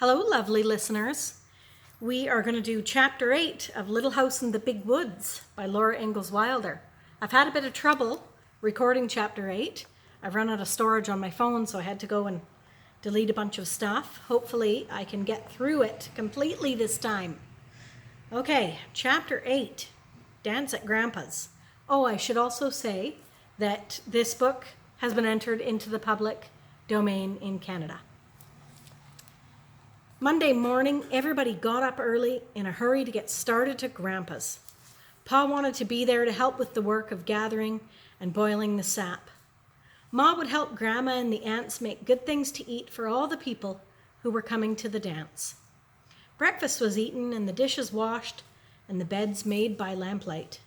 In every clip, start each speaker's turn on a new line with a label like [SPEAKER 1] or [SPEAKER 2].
[SPEAKER 1] Hello, lovely listeners. We are going to do Chapter 8 of Little House in the Big Woods by Laura Ingalls Wilder. I've had a bit of trouble recording Chapter 8. I've run out of storage on my phone, so I had to go and delete a bunch of stuff. Hopefully, I can get through it completely this time. Okay, Chapter 8, Dance at Grandpa's. Oh, I should also say that this book has been entered into the public domain in Canada. Monday morning, everybody got up early in a hurry to get started to Grandpa's. Pa wanted to be there to help with the work of gathering and boiling the sap. Ma would help Grandma and the aunts make good things to eat for all the people who were coming to the dance. Breakfast was eaten and the dishes washed and the beds made by lamplight.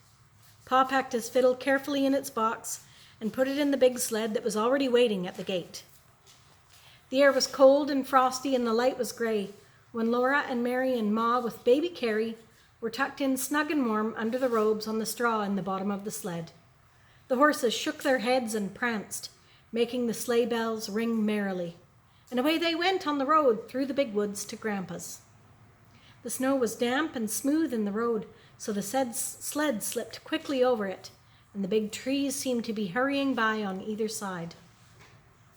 [SPEAKER 1] Pa packed his fiddle carefully in its box and put it in the big sled that was already waiting at the gate. The air was cold and frosty and the light was gray when Laura and Mary and Ma with baby Carrie were tucked in snug and warm under the robes on the straw in the bottom of the sled. The horses shook their heads and pranced, making the sleigh bells ring merrily. And away they went on the road through the big woods to Grandpa's. The snow was damp and smooth in the road, so the sled slipped quickly over it, and the big trees seemed to be hurrying by on either side.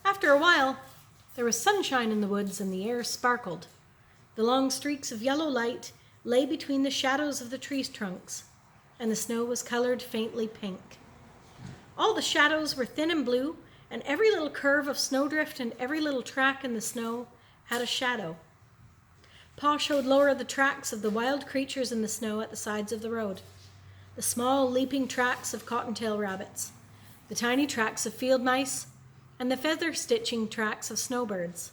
[SPEAKER 1] After a while, there was sunshine in the woods and the air sparkled. The long streaks of yellow light lay between the shadows of the tree trunks, and the snow was colored faintly pink. All the shadows were thin and blue, and every little curve of snowdrift and every little track in the snow had a shadow. Pa showed Laura the tracks of the wild creatures in the snow at the sides of the road. The small leaping tracks of cottontail rabbits, the tiny tracks of field mice, and the feather stitching tracks of snowbirds.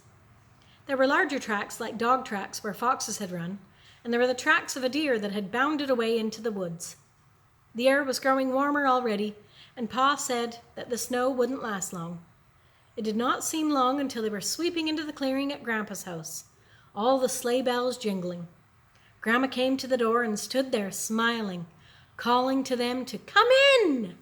[SPEAKER 1] There were larger tracks like dog tracks where foxes had run, and there were the tracks of a deer that had bounded away into the woods. The air was growing warmer already, and Pa said that the snow wouldn't last long. It did not seem long until they were sweeping into the clearing at Grandpa's house, all the sleigh bells jingling. Grandma came to the door and stood there smiling, calling to them to come in.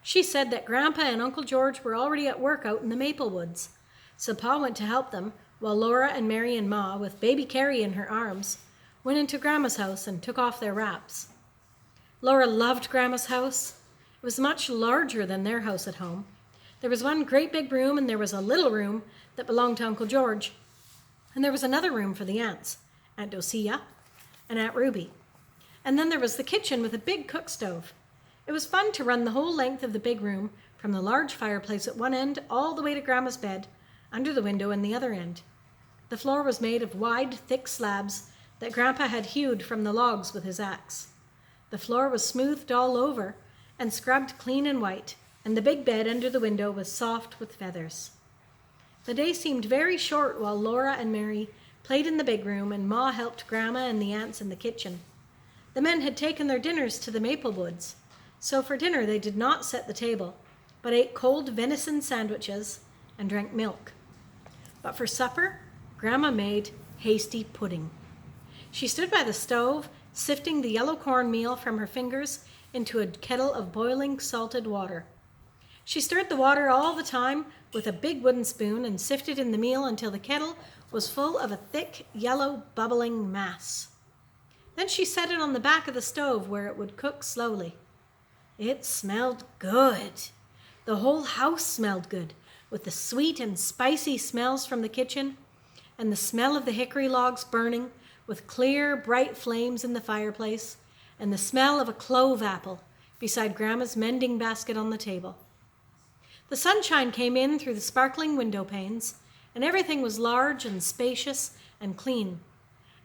[SPEAKER 1] She said that Grandpa and Uncle George were already at work out in the maple woods, so Pa went to help them while Laura and Mary and Ma, with baby Carrie in her arms, went into Grandma's house and took off their wraps. Laura loved Grandma's house. It was much larger than their house at home. There was one great big room and there was a little room that belonged to Uncle George, and there was another room for the aunts, Aunt Dosilla and Aunt Ruby. And then there was the kitchen with a big cook stove. It was fun to run the whole length of the big room from the large fireplace at one end all the way to Grandma's bed under the window in the other end. The floor was made of wide, thick slabs that Grandpa had hewed from the logs with his axe. The floor was smoothed all over and scrubbed clean and white, and the big bed under the window was soft with feathers. The day seemed very short while Laura and Mary played in the big room and Ma helped Grandma and the aunts in the kitchen. The men had taken their dinners to the maple woods, so for dinner they did not set the table, but ate cold venison sandwiches and drank milk. But for supper, Grandma made hasty pudding. She stood by the stove, sifting the yellow cornmeal from her fingers into a kettle of boiling salted water. She stirred the water all the time with a big wooden spoon and sifted in the meal until the kettle was full of a thick, yellow, bubbling mass. Then she set it on the back of the stove where it would cook slowly. It smelled good. The whole house smelled good, with the sweet and spicy smells from the kitchen and the smell of the hickory logs burning with clear, bright flames in the fireplace and the smell of a clove apple beside Grandma's mending basket on the table. The sunshine came in through the sparkling window panes, and everything was large and spacious and clean.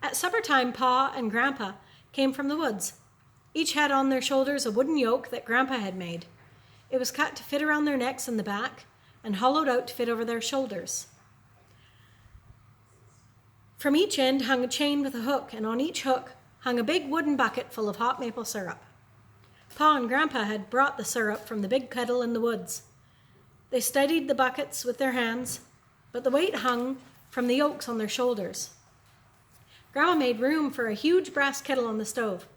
[SPEAKER 1] At supper time, Pa and Grandpa came from the woods. Each had on their shoulders a wooden yoke that Grandpa had made. It was cut to fit around their necks and the back, and hollowed out to fit over their shoulders. From each end hung a chain with a hook, and on each hook hung a big wooden bucket full of hot maple syrup. Pa and Grandpa had brought the syrup from the big kettle in the woods. They steadied the buckets with their hands, but the weight hung from the yokes on their shoulders. Grandma made room for a huge brass kettle on the stove.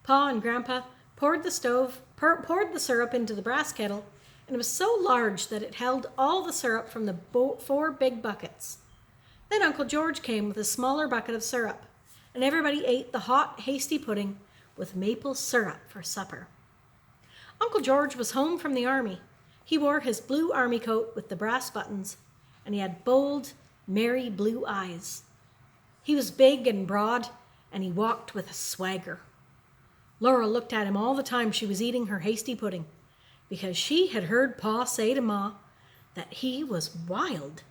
[SPEAKER 1] Pa and Grandpa poured the syrup into the brass kettle, and it was so large that it held all the syrup from the 4 big buckets. Then Uncle George came with a smaller bucket of syrup, and everybody ate the hot, hasty pudding with maple syrup for supper. Uncle George was home from the army. He wore his blue army coat with the brass buttons, and he had bold, merry blue eyes. He was big and broad, and he walked with a swagger. Laura looked at him all the time she was eating her hasty pudding, because she had heard Pa say to Ma that he was wild.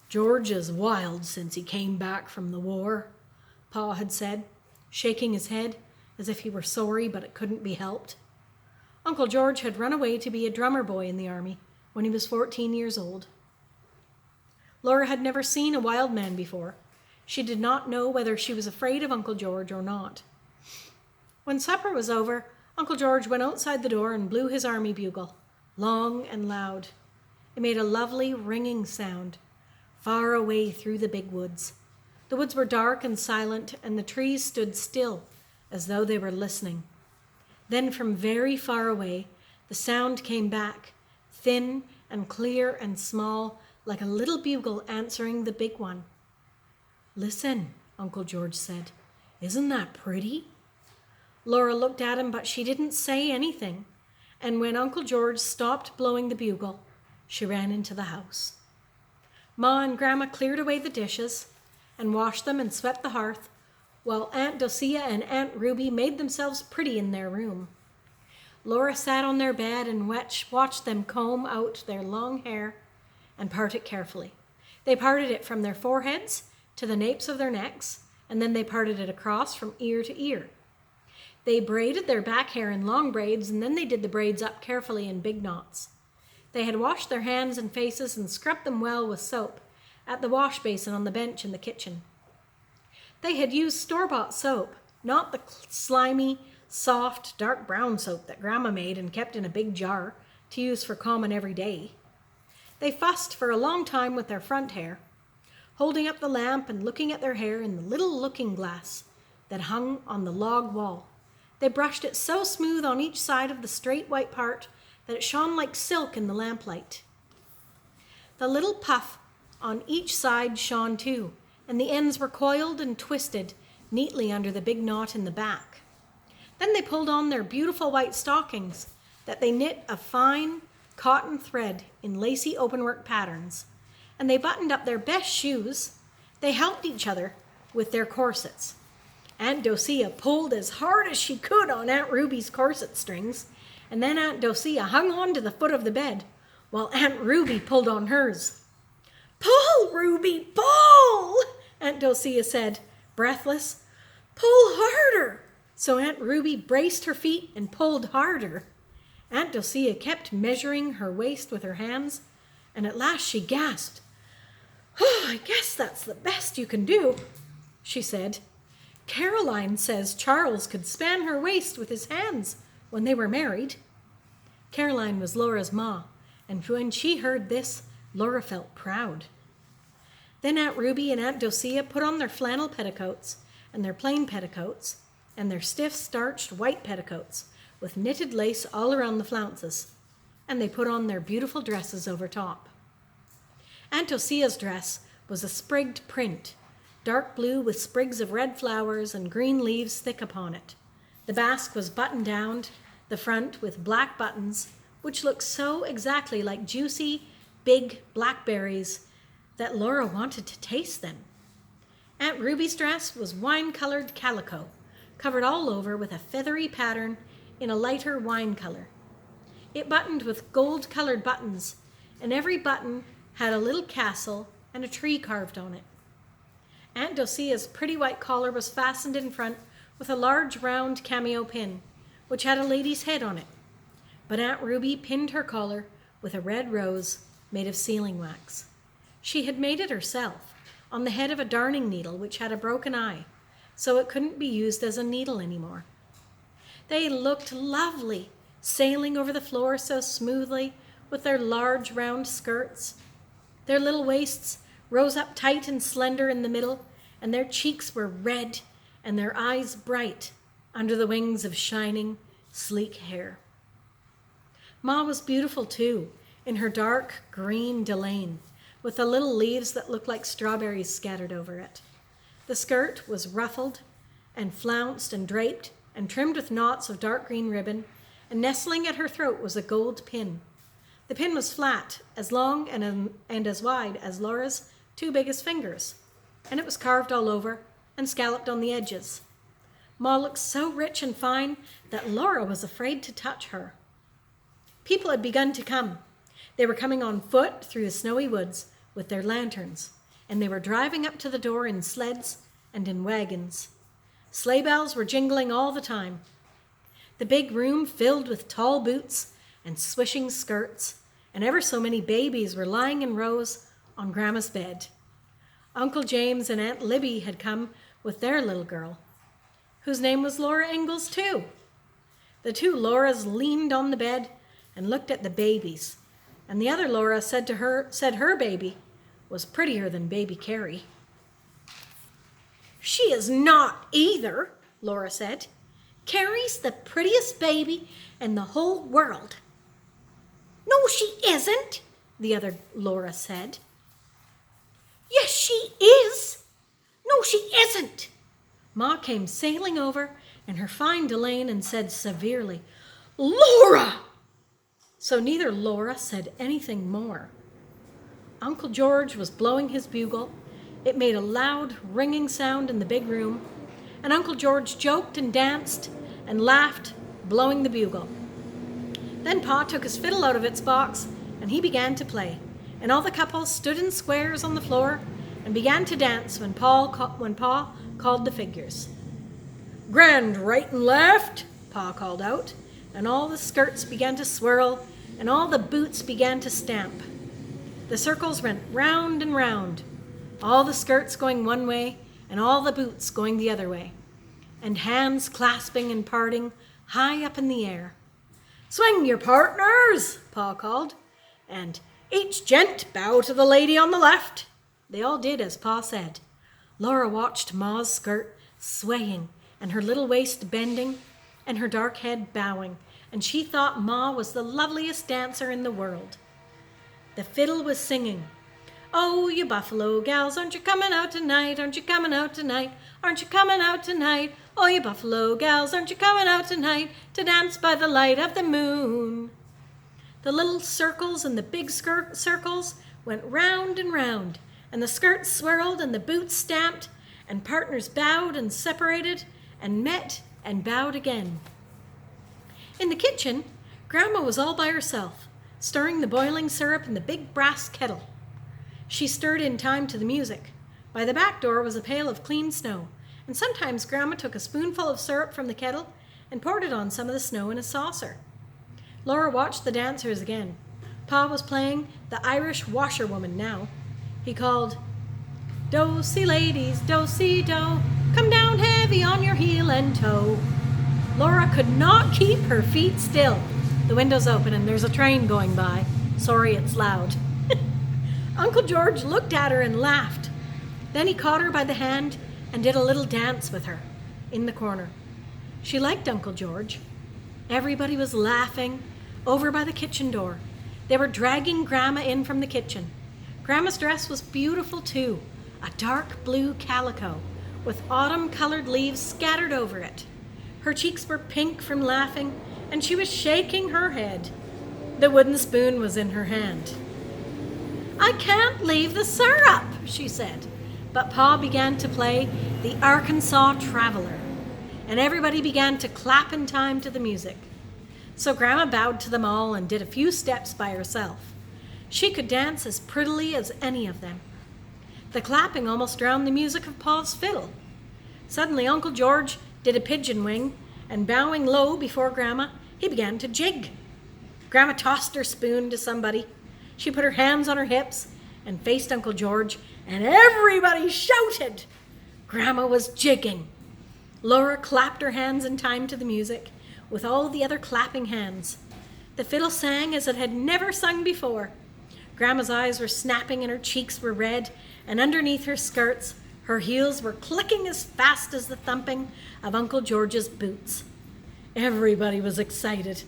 [SPEAKER 1] "George is wild since he came back from the war," Pa had said, shaking his head as if he were sorry but it couldn't be helped. Uncle George had run away to be a drummer boy in the army when he was 14 years old. Laura had never seen a wild man before. She did not know whether she was afraid of Uncle George or not. When supper was over, Uncle George went outside the door and blew his army bugle, long and loud. It made a lovely ringing sound, far away through the big woods. The woods were dark and silent, and the trees stood still, as though they were listening. Then from very far away, the sound came back, thin and clear and small, like a little bugle answering the big one. "Listen," Uncle George said. "Isn't that pretty?" Laura looked at him, but she didn't say anything. And when Uncle George stopped blowing the bugle, she ran into the house. Ma and Grandma cleared away the dishes and washed them and swept the hearth, while Aunt Dosea and Aunt Ruby made themselves pretty in their room. Laura sat on their bed and watched them comb out their long hair and part it carefully. They parted it from their foreheads to the napes of their necks, and then they parted it across from ear to ear. They braided their back hair in long braids, and then they did the braids up carefully in big knots. They had washed their hands and faces and scrubbed them well with soap at the wash basin on the bench in the kitchen. They had used store-bought soap, not the slimy, soft, dark brown soap that Grandma made and kept in a big jar to use for common every day. They fussed for a long time with their front hair, holding up the lamp and looking at their hair in the little looking glass that hung on the log wall. They brushed it so smooth on each side of the straight white part that it shone like silk in the lamplight. The little puff on each side shone too, and the ends were coiled and twisted neatly under the big knot in the back. Then they pulled on their beautiful white stockings that they knit of fine cotton thread in lacy openwork patterns, and they buttoned up their best shoes. They helped each other with their corsets. Aunt Dosea pulled as hard as she could on Aunt Ruby's corset strings, and then Aunt Dosea hung on to the foot of the bed while Aunt Ruby pulled on hers. "Pull, Ruby, pull!" Aunt Dosea said, breathless. "Pull harder!" So Aunt Ruby braced her feet and pulled harder. Aunt Dosea kept measuring her waist with her hands, and at last she gasped. "Oh, I guess that's the best you can do," she said. "Caroline says Charles could span her waist with his hands when they were married." Caroline was Laura's ma, and when she heard this, Laura felt proud. Then Aunt Ruby and Aunt Dosea put on their flannel petticoats and their plain petticoats and their stiff starched white petticoats with knitted lace all around the flounces, and they put on their beautiful dresses over top. Aunt Dosea's dress was a sprigged print, dark blue with sprigs of red flowers and green leaves thick upon it. The basque was buttoned down the front with black buttons, which looked so exactly like juicy, big blackberries that Laura wanted to taste them. Aunt Ruby's dress was wine-colored calico, covered all over with a feathery pattern in a lighter wine color. It buttoned with gold-colored buttons, and every button had a little castle and a tree carved on it. Aunt Dosea's pretty white collar was fastened in front with a large round cameo pin, which had a lady's head on it. But Aunt Ruby pinned her collar with a red rose made of sealing wax. She had made it herself, on the head of a darning needle which had a broken eye, so it couldn't be used as a needle anymore. They looked lovely, sailing over the floor so smoothly with their large round skirts. Their little waists rose up tight and slender in the middle, and their cheeks were red and their eyes bright under the wings of shining, sleek hair. Ma was beautiful too, in her dark green delaine, with the little leaves that looked like strawberries scattered over it. The skirt was ruffled and flounced and draped and trimmed with knots of dark green ribbon, and nestling at her throat was a gold pin. The pin was flat, as long and as wide as Laura's two biggest fingers, and it was carved all over and scalloped on the edges. Ma looked so rich and fine that Laura was afraid to touch her. People had begun to come. They were coming on foot through the snowy woods with their lanterns, and they were driving up to the door in sleds and in wagons. Sleigh bells were jingling all the time. The big room filled with tall boots and swishing skirts, and ever so many babies were lying in rows on Grandma's bed. Uncle James and Aunt Libby had come with their little girl, whose name was Laura Ingalls too. The two Lauras leaned on the bed and looked at the babies, and the other Laura said her baby was prettier than baby Carrie. "She is not either," Laura said. "Carrie's the prettiest baby in the whole world." "No, she isn't," the other Laura said. "Yes, she is." "No, she isn't." Ma came sailing over in her fine delaine and said severely, "Laura!" So neither Laura said anything more. Uncle George was blowing his bugle. It made a loud, ringing sound in the big room, and Uncle George joked and danced and laughed, blowing the bugle. Then Pa took his fiddle out of its box, and he began to play, and all the couples stood in squares on the floor and began to dance when Pa called the figures. "Grand right and left," Pa called out, and all the skirts began to swirl, and all the boots began to stamp. The circles went round and round, all the skirts going one way and all the boots going the other way, and hands clasping and parting high up in the air. "Swing your partners," Pa called, and "each gent bow to the lady on the left." They all did as Pa said. Laura watched Ma's skirt swaying and her little waist bending and her dark head bowing, and she thought Ma was the loveliest dancer in the world. The fiddle was singing, "Oh, you Buffalo gals, aren't you coming out tonight? Aren't you coming out tonight? Aren't you coming out tonight? Oh, you Buffalo gals, aren't you coming out tonight to dance by the light of the moon?" The little circles and the big circles went round and round, and the skirts swirled and the boots stamped, and partners bowed and separated and met and bowed again. In the kitchen, Grandma was all by herself, stirring the boiling syrup in the big brass kettle. She stirred in time to the music. By the back door was a pail of clean snow, and sometimes Grandma took a spoonful of syrup from the kettle and poured it on some of the snow in a saucer. Laura watched the dancers again. Pa was playing the Irish washerwoman now. He called, "Do-si ladies, do-si do, come down heavy on your heel and toe." Laura could not keep her feet still. The window's open and there's a train going by. Sorry, it's loud. Uncle George looked at her and laughed. Then he caught her by the hand and did a little dance with her in the corner. She liked Uncle George. Everybody was laughing over by the kitchen door. They were dragging Grandma in from the kitchen. Grandma's dress was beautiful too, a dark blue calico with autumn-colored leaves scattered over it. Her cheeks were pink from laughing, and she was shaking her head. The wooden spoon was in her hand. "I can't leave the syrup," she said. But Pa began to play the Arkansas Traveler, and everybody began to clap in time to the music. So Grandma bowed to them all and did a few steps by herself. She could dance as prettily as any of them. The clapping almost drowned the music of Pa's fiddle. Suddenly Uncle George did a pigeon wing, and bowing low before Grandma, he began to jig. Grandma tossed her spoon to somebody. She put her hands on her hips and faced Uncle George, and everybody shouted. Grandma was jigging. Laura clapped her hands in time to the music, with all the other clapping hands. The fiddle sang as it had never sung before. Grandma's eyes were snapping and her cheeks were red, and underneath her skirts, her heels were clicking as fast as the thumping of Uncle George's boots. Everybody was excited.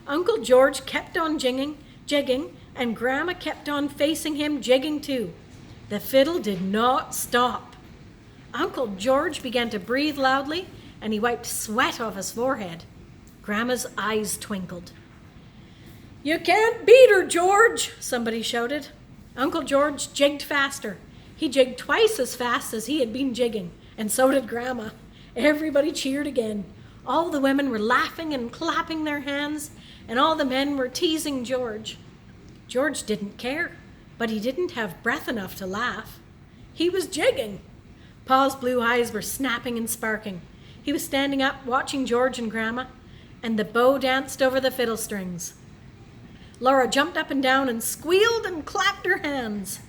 [SPEAKER 1] Uncle George kept on jigging and Grandma kept on facing him, jigging too. The fiddle did not stop. Uncle George began to breathe loudly, and he wiped sweat off his forehead. Grandma's eyes twinkled. "You can't beat her, George," somebody shouted. Uncle George jigged faster. He jigged twice as fast as he had been jigging, and so did Grandma. Everybody cheered again. All the women were laughing and clapping their hands, and all the men were teasing George. George didn't care, but he didn't have breath enough to laugh. He was jigging. Pa's blue eyes were snapping and sparking. He was standing up, watching George and Grandma, and the bow danced over the fiddle strings. Laura jumped up and down and squealed and clapped her hands.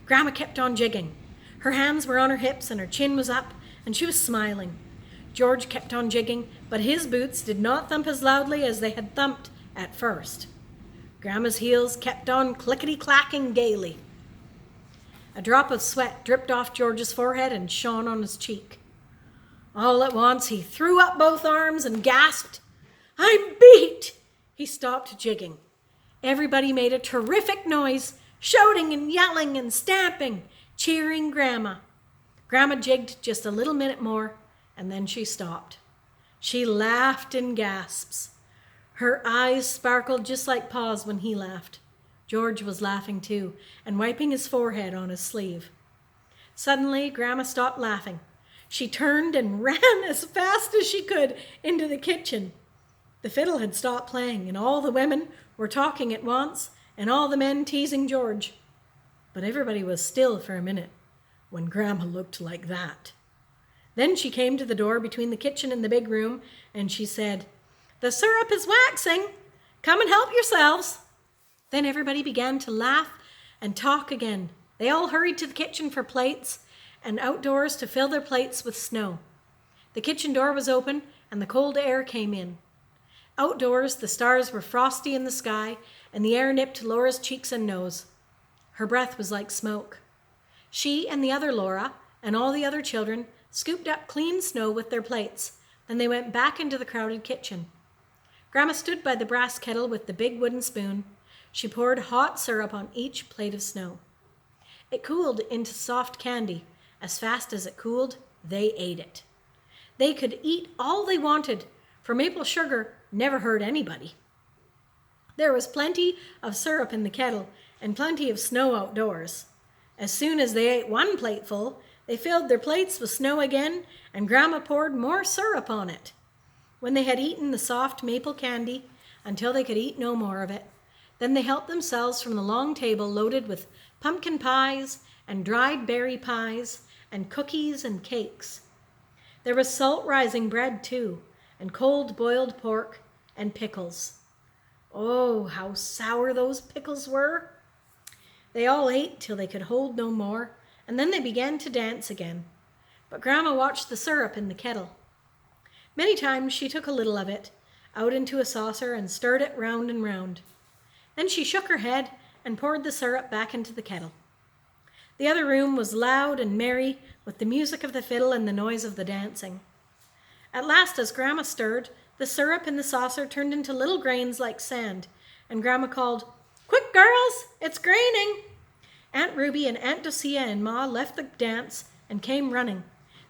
[SPEAKER 1] Grandma kept on jigging. Her hands were on her hips and her chin was up, and she was smiling. George kept on jigging, but his boots did not thump as loudly as they had thumped at first. Grandma's heels kept on clickety-clacking gaily. A drop of sweat dripped off George's forehead and shone on his cheek. All at once he threw up both arms and gasped, "I'm beat!" He stopped jigging. Everybody made a terrific noise, shouting and yelling and stamping, cheering Grandma. Grandma jigged just a little minute more, and then she stopped. She laughed in gasps. Her eyes sparkled just like Pa's when he laughed. George was laughing too, and wiping his forehead on his sleeve. Suddenly, Grandma stopped laughing. She turned and ran as fast as she could into the kitchen. The fiddle had stopped playing, and all the women were talking at once, and all the men teasing George. But everybody was still for a minute when Grandma looked like that. Then she came to the door between the kitchen and the big room, and she said, "The syrup is waxing. Come and help yourselves." Then everybody began to laugh and talk again. They all hurried to the kitchen for plates and outdoors to fill their plates with snow. The kitchen door was open and the cold air came in. Outdoors, the stars were frosty in the sky and the air nipped Laura's cheeks and nose. Her breath was like smoke. She and the other Laura and all the other children scooped up clean snow with their plates. Then they went back into the crowded kitchen. Grandma stood by the brass kettle with the big wooden spoon. She poured hot syrup on each plate of snow. It cooled into soft candy. As fast as it cooled, they ate it. They could eat all they wanted, for maple sugar never hurt anybody. There was plenty of syrup in the kettle and plenty of snow outdoors. As soon as they ate one plateful, they filled their plates with snow again, and Grandma poured more syrup on it. When they had eaten the soft maple candy until they could eat no more of it, then they helped themselves from the long table loaded with pumpkin pies and dried berry pies and cookies and cakes. There was salt rising bread too, and cold boiled pork and pickles. Oh, how sour those pickles were! They all ate till they could hold no more, and then they began to dance again. But Grandma watched the syrup in the kettle. Many times she took a little of it out into a saucer and stirred it round and round. Then she shook her head and poured the syrup back into the kettle. The other room was loud and merry with the music of the fiddle and the noise of the dancing. At last, as Grandma stirred, the syrup in the saucer turned into little grains like sand, and Grandma called, "Quick, girls, it's graining." Aunt Ruby and Aunt Dorothea and Ma left the dance and came running.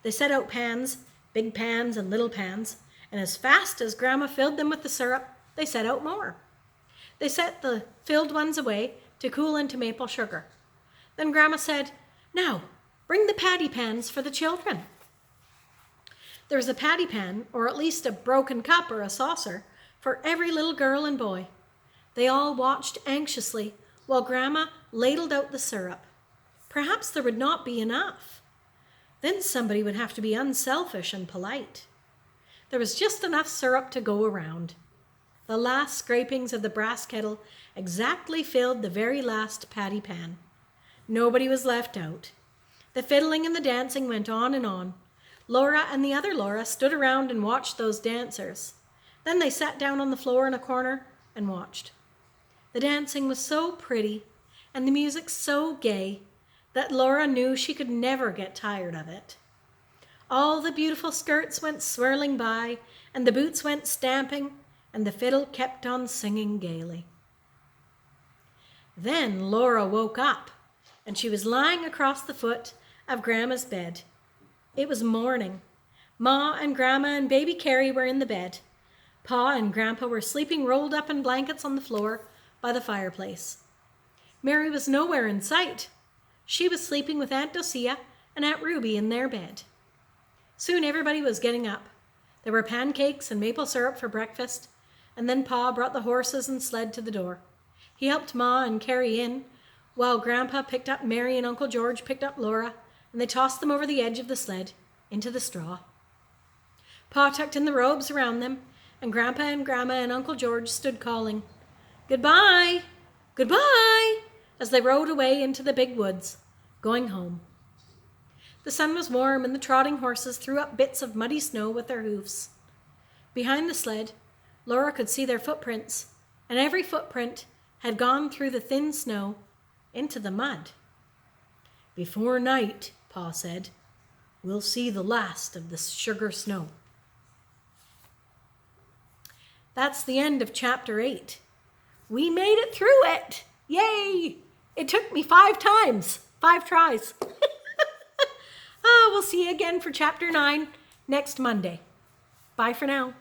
[SPEAKER 1] They set out pans, big pans and little pans, and as fast as Grandma filled them with the syrup, they set out more. They set the filled ones away to cool into maple sugar. Then Grandma said, "Now, bring the patty pans for the children." There was a patty pan, or at least a broken cup or a saucer, for every little girl and boy. They all watched anxiously while Grandma ladled out the syrup. Perhaps there would not be enough. Then somebody would have to be unselfish and polite. There was just enough syrup to go around. The last scrapings of the brass kettle exactly filled the very last patty pan. Nobody was left out. The fiddling and the dancing went on and on. Laura and the other Laura stood around and watched those dancers. Then they sat down on the floor in a corner and watched. The dancing was so pretty and the music so gay that Laura knew she could never get tired of it. All the beautiful skirts went swirling by, and the boots went stamping, and the fiddle kept on singing gaily. Then Laura woke up, and she was lying across the foot of Grandma's bed. It was morning. Ma and Grandma and baby Carrie were in the bed. Pa and Grandpa were sleeping rolled up in blankets on the floor by the fireplace. Mary was nowhere in sight. She was sleeping with Aunt Dosea and Aunt Ruby in their bed. Soon everybody was getting up. There were pancakes and maple syrup for breakfast, and then Pa brought the horses and sled to the door. He helped Ma and Carrie in, while Grandpa picked up Mary and Uncle George picked up Laura, and they tossed them over the edge of the sled into the straw. Pa tucked in the robes around them, and Grandpa and Grandma and Uncle George stood calling, "Goodbye, goodbye," as they rode away into the big woods, going home. The sun was warm, and the trotting horses threw up bits of muddy snow with their hoofs. Behind the sled, Laura could see their footprints, and every footprint had gone through the thin snow into the mud. "Before night," Pa said, "we'll see the last of the sugar snow." That's the end of chapter 8. We made it through it! Yay! It took me 5 times, 5 tries. We'll see you again for chapter 9 next Monday. Bye for now.